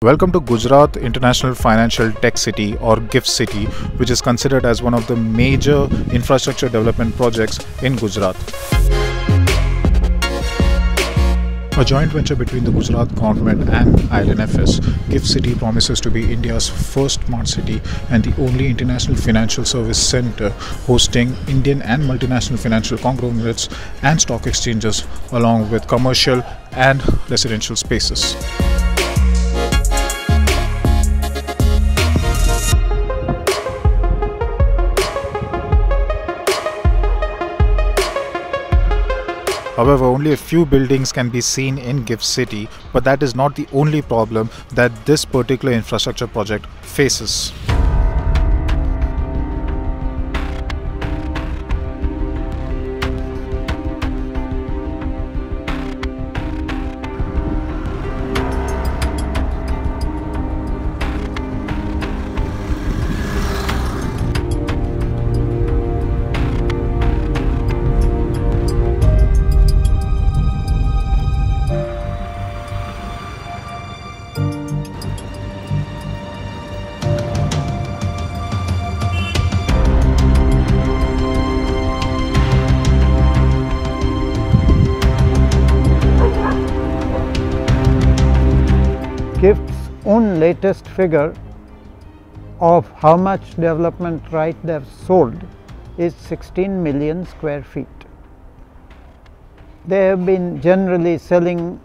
Welcome to Gujarat International Financial Tec-City or GIFT-City, which is considered as one of the major infrastructure development projects in Gujarat. A joint venture between the Gujarat government and IL&FS, GIFT-City promises to be India's first smart city and the only international financial service center hosting Indian and multinational financial conglomerates and stock exchanges along with commercial and residential spaces. However, only a few buildings can be seen in GIFT-City, but that is not the only problem that this particular infrastructure project faces. GIFT's own latest figure of how much development right they have sold is 16 million square feet. They have been generally selling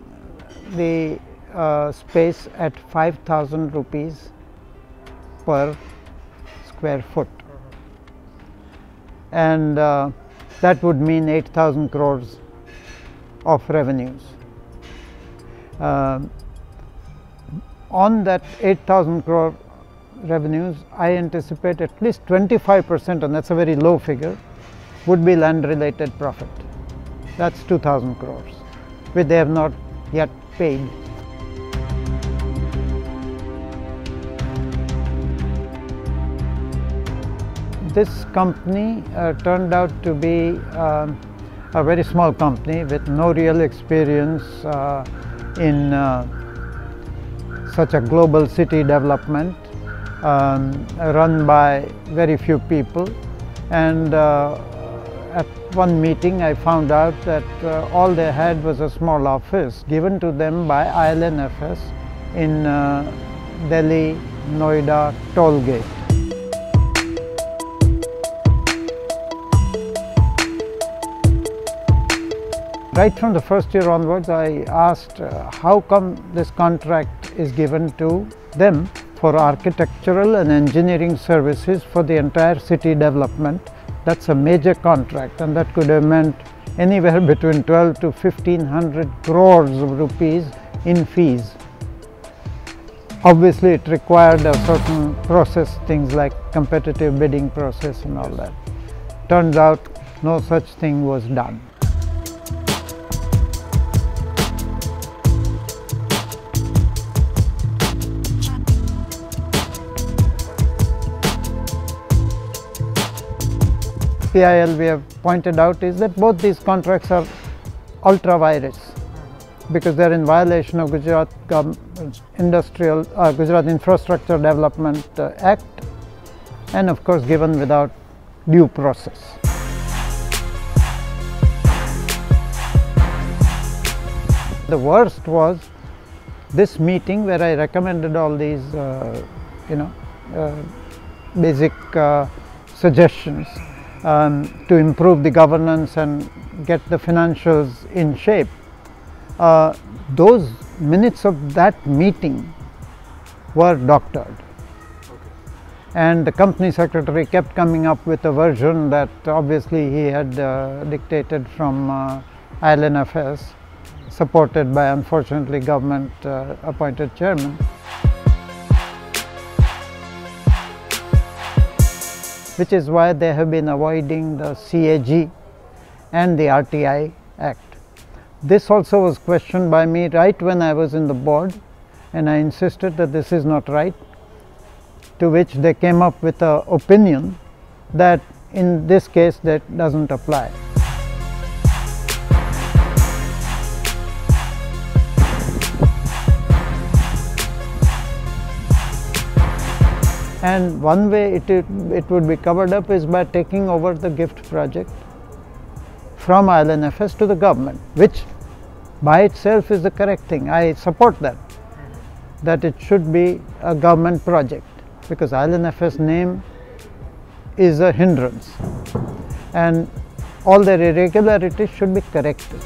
the space at 5,000 rupees per square foot, and that would mean 8,000 crores of revenues. On that 8,000 crore revenues, I anticipate at least 25%, and that's a very low figure, would be land related profit. That's 2,000 crores, which they have not yet paid. This company turned out to be a very small company with no real experience in such a global city development, run by very few people, and at one meeting I found out that all they had was a small office given to them by IL&FS in Delhi Noida toll gate. Right from the first year onwards, I asked how come this contract is given to them for architectural and engineering services for the entire city development. That's a major contract, and that could have meant anywhere between 12 to 1,500 crores of rupees in fees. Obviously, it required a certain process, things like competitive bidding process and all that. Turns out no such thing was done. PIL we have pointed out is that both these contracts are ultra vires because they are in violation of Gujarat Infrastructure Development Act, and of course given without due process. The worst was this meeting where I recommended all these basic suggestions to improve the governance and get the financials in shape. Those minutes of that meeting were doctored, and the company secretary kept coming up with a version that obviously he had dictated from IL&FS, supported by unfortunately government appointed chairman. Which is why they have been avoiding the CAG and the RTI Act. This also was questioned by me right when I was in the board, and I insisted that this is not right, to which they came up with an opinion that in this case that doesn't apply. And one way it would be covered up is by taking over the GIFT project from IL&FS to the government, which by itself is the correct thing. I support that it should be a government project, because IL&FS name is a hindrance and all their irregularities should be corrected.